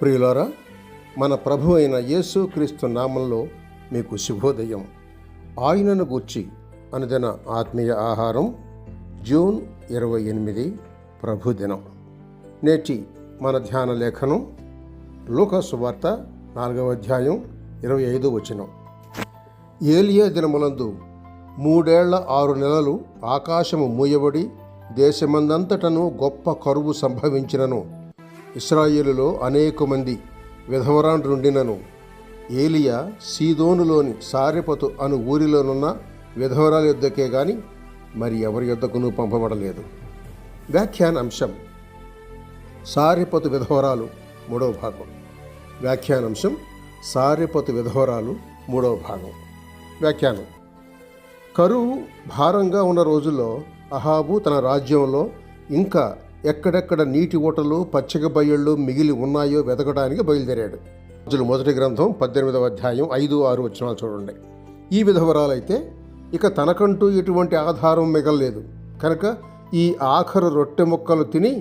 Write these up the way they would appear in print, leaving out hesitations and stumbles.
ప్రియులారా, మన ప్రభు అయిన యేసు క్రీస్తు నామంలో మీకు శుభోదయం. ఆయనను గూర్చి అనుదిన ఆత్మీయ ఆహారం, జూన్ 28 ప్రభుదినం. నేటి మన ధ్యాన లేఖనం లూకా సువార్త 4వ అధ్యాయం 25వ వచనం. ఏలియా దినములందు 3 ఏళ్ల 6 నెలలు ఆకాశము మూయబడి దేశమందంతటను గొప్ప కరువు సంభవించినను, ఇశ్రాయేలులో అనేక మంది విధవరాండ్రుండినను, ఏలియా సీదోనులోని సారెపతు అను ఊరిలోనున్న విధవరాల యొద్దకే గాని మరి ఎవరి యొద్దకును పంపబడలేదు. వ్యాఖ్యానాంశం: సారెపతు విధవరాలు 3వ భాగం. వ్యాఖ్యానాంశం: సారెపతు విధవరాలు 3వ భాగం. వ్యాఖ్యానం: కరువు భారంగా ఉన్న రోజుల్లో అహాబు తన రాజ్యంలో ఇంకా ఎక్కడెక్కడ నీటి ఊటలు, పచ్చిక బయళ్ళు మిగిలి ఉన్నాయో వెతకడానికి బయలుదేరాడు. రాజుల మొదటి గ్రంథం 18వ అధ్యాయం 5-6 వచనాలు చూడండి. ఈ విధవరాలైతే ఇక తనకంటూ ఎటువంటి ఆధారం మిగలలేదు కనుక ఈ ఆఖరు రొట్టె ముక్కలు తిని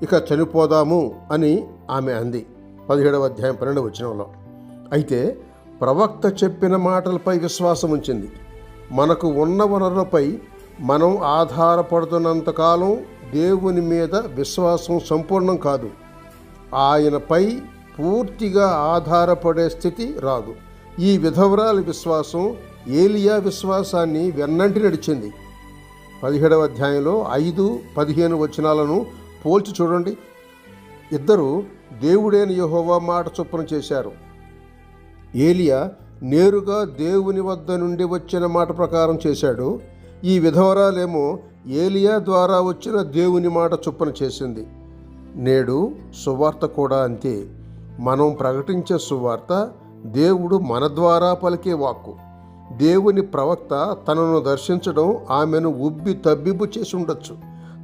ఇక చనిపోదాము అని ఆమె అంది. 17వ అధ్యాయం 12వ వచనంలో. అయితే ప్రవక్త చెప్పిన మాటలపై విశ్వాసం ఉంచింది. మనకు ఉన్న వనరులపై మనం ఆధారపడుతున్నంతకాలం దేవుని మీద విశ్వాసం సంపూర్ణం కాదు. ఆయనపై పూర్తిగా ఆధారపడే స్థితి రాదు. ఈ విధవరాలి విశ్వాసం ఏలియా విశ్వాసాన్ని వెన్నంటి నడిచింది. 17వ అధ్యాయంలో 5-15 వచనాలను పోల్చి చూడండి. ఇద్దరు దేవుడైన యెహోవా మాట చొప్పున చేశారు. ఏలియా నేరుగా దేవుని వద్ద నుండి వచ్చిన మాట ప్రకారం చేశాడు. ఈ విధవరాలేమో ఏలియా ద్వారా వచ్చిన దేవుని మాట చొప్పున చేసింది. నేడు సువార్త కూడా అంతే. మనం ప్రకటించే సువార్త దేవుడు మన ద్వారా పలికే వాక్కు. దేవుని ప్రవక్త తనను దర్శించడం ఆమెను ఉబ్బి తబ్బిబ్బు చేసి ఉండొచ్చు.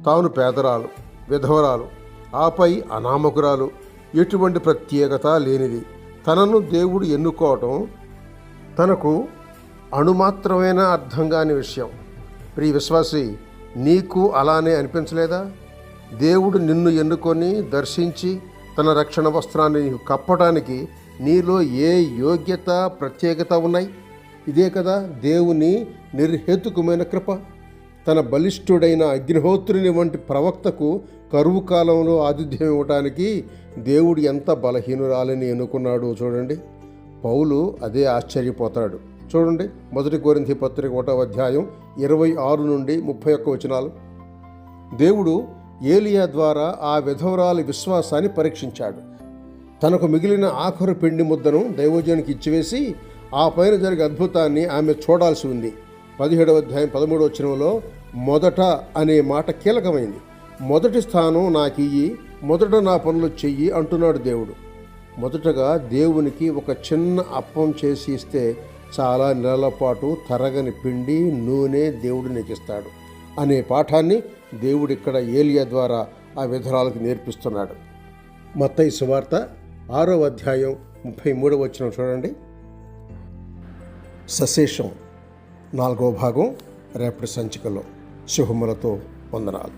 తాను పేదరాలు, విధవరాలు, ఆపై అనామకురాలు, ఎటువంటి ప్రత్యేకత లేనిది. తనను దేవుడు ఎన్నుకోవటం తనకు అణుమాత్రమైన అర్థం కాని విషయం. ప్రియ విశ్వాసి, నీకు అలానే అనిపించలేదా? దేవుడు నిన్ను ఎన్నుకొని దర్శించి తన రక్షణ వస్త్రాన్ని కప్పడానికి నీలో ఏ యోగ్యత, ప్రత్యేకత ఉన్నాయి? ఇదే కదా దేవుని నిర్హేతుకమైన కృప. తన బలిష్ఠుడైన అగ్నిహోత్రుని వంటి ప్రవక్తకు కరువు కాలంలో ఆతిథ్యం ఇవ్వటానికి దేవుడు ఎంత బలహీనురాలని ఎన్నుకున్నాడో చూడండి. పౌలు అదే ఆశ్చర్యపోతాడు. చూడండి, 1 కొరింథీ పత్రిక 1వ అధ్యాయం 26-31 వచనాలు. దేవుడు ఏలియా ద్వారా ఆ విధవరాలి విశ్వాసాన్ని పరీక్షించాడు. తనకు మిగిలిన ఆఖరు పిండి ముద్దను దైవజనునికి ఇచ్చివేసి ఆ పైన జరిగే అద్భుతాన్ని ఆమె చూడాల్సి ఉంది. 17వ అధ్యాయం 13వ వచనంలో మొదట అనే మాట కీలకమైంది. మొదటి స్థానం నాకు ఇయ్యి, మొదట నా పనులు చెయ్యి అంటున్నాడు దేవుడు. మొదటగా దేవునికి ఒక చిన్న అప్పం చేసి ఇస్తే చాలా నెలల పాటు తరగని పిండి, నూనె దేవుడు నీకు ఇస్తాడు అనే పాఠాన్ని దేవుడు ఇక్కడ ఏలియా ద్వారా ఆ విధవరాలకు నేర్పిస్తున్నాడు. మత్తయి సువార్త 6వ అధ్యాయం 33వ వచనం చూడండి. సశేషం 4వ భాగం రేపటి సంచికలో. శుభములతో వందనాలు.